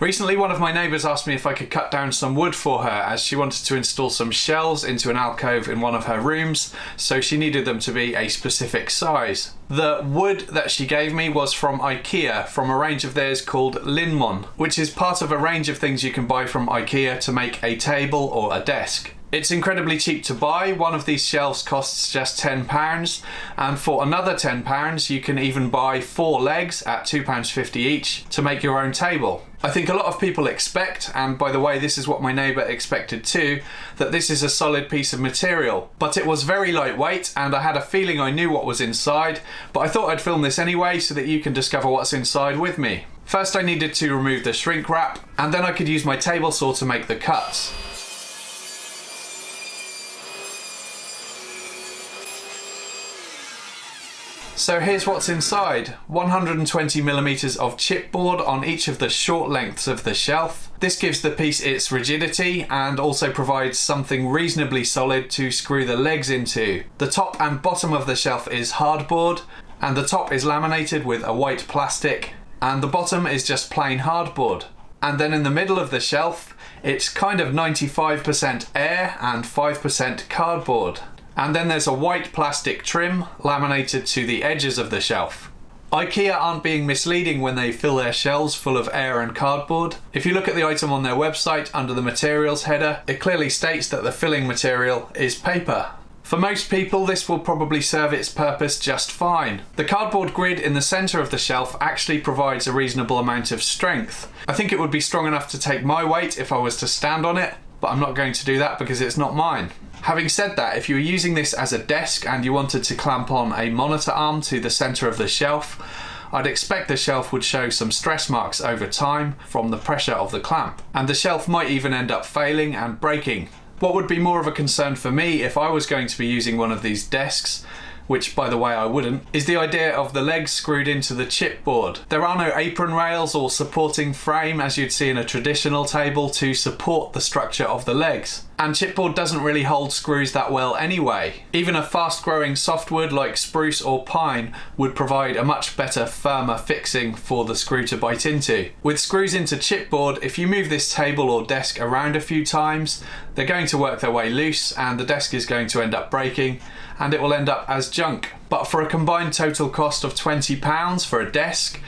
Recently, one of my neighbours asked me if I could cut down some wood for her as she wanted to install some shelves into an alcove in one of her rooms, so she needed them to be a specific size. The wood that she gave me was from Ikea, from a range of theirs called Linnmon, which is part of a range of things you can buy from Ikea to make a table or a desk. It's incredibly cheap to buy. One of these shelves costs just £10, and for another £10 you can even buy 4 legs at £2.50 each to make your own table. I think a lot of people expect, and by the way this is what my neighbour expected too, that this is a solid piece of material. But it was very lightweight and I had a feeling I knew what was inside, but I thought I'd film this anyway so that you can discover what's inside with me. First I needed to remove the shrink wrap, and then I could use my table saw to make the cuts. So here's what's inside. 120mm of chipboard on each of the short lengths of the shelf. This gives the piece its rigidity and also provides something reasonably solid to screw the legs into. The top and bottom of the shelf is hardboard, and the top is laminated with a white plastic, and the bottom is just plain hardboard. And then in the middle of the shelf, it's kind of 95% air and 5% cardboard. And then there's a white plastic trim laminated to the edges of the shelf. Ikea aren't being misleading when they fill their shelves full of air and cardboard. If you look at the item on their website under the materials header, it clearly states that the filling material is paper. For most people, this will probably serve its purpose just fine. The cardboard grid in the centre of the shelf actually provides a reasonable amount of strength. I think it would be strong enough to take my weight if I was to stand on it, but I'm not going to do that because it's not mine. Having said that, if you were using this as a desk and you wanted to clamp on a monitor arm to the centre of the shelf, I'd expect the shelf would show some stress marks over time from the pressure of the clamp, and the shelf might even end up failing and breaking. What would be more of a concern for me if I was going to be using one of these desks, which by the way I wouldn't, is the idea of the legs screwed into the chipboard. There are no apron rails or supporting frame as you'd see in a traditional table to support the structure of the legs. And chipboard doesn't really hold screws that well anyway. Even a fast-growing softwood like spruce or pine would provide a much better, firmer fixing for the screw to bite into. With screws into chipboard, if you move this table or desk around a few times, they're going to work their way loose and the desk is going to end up breaking and it will end up as junk. But for a combined total cost of £20 for a desk,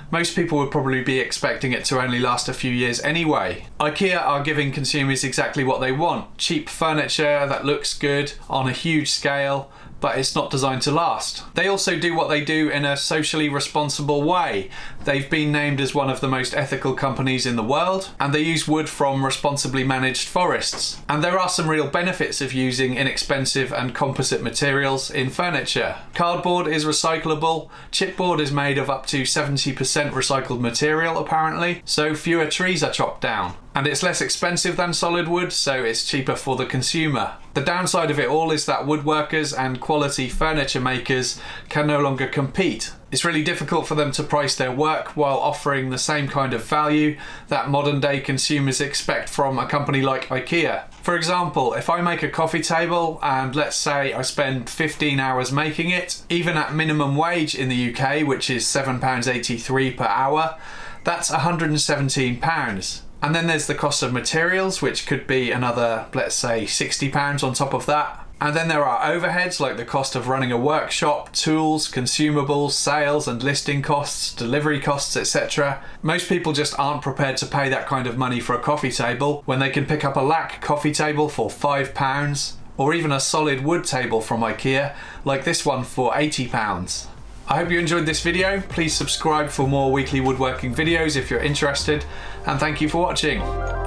most people would probably be expecting it to only last a few years anyway. Ikea are giving consumers exactly what they want. Cheap furniture that looks good on a huge scale, but it's not designed to last. They also do what they do in a socially responsible way. They've been named as one of the most ethical companies in the world, and they use wood from responsibly managed forests. And there are some real benefits of using inexpensive and composite materials in furniture. Cardboard is recyclable, chipboard is made of up to 70% recycled material apparently, so fewer trees are chopped down. And it's less expensive than solid wood, so it's cheaper for the consumer. The downside of it all is that woodworkers and quality furniture makers can no longer compete. It's really difficult for them to price their work while offering the same kind of value that modern day consumers expect from a company like Ikea. For example, if I make a coffee table and let's say I spend 15 hours making it, even at minimum wage in the UK, which is £7.83 per hour, that's £117. And then there's the cost of materials, which could be another, let's say, £60 on top of that. And then there are overheads like the cost of running a workshop, tools, consumables, sales and listing costs, delivery costs, etc. Most people just aren't prepared to pay that kind of money for a coffee table when they can pick up a lac coffee table for £5, or even a solid wood table from Ikea like this one for £80. I hope you enjoyed this video. Please subscribe for more weekly woodworking videos if you're interested, and thank you for watching.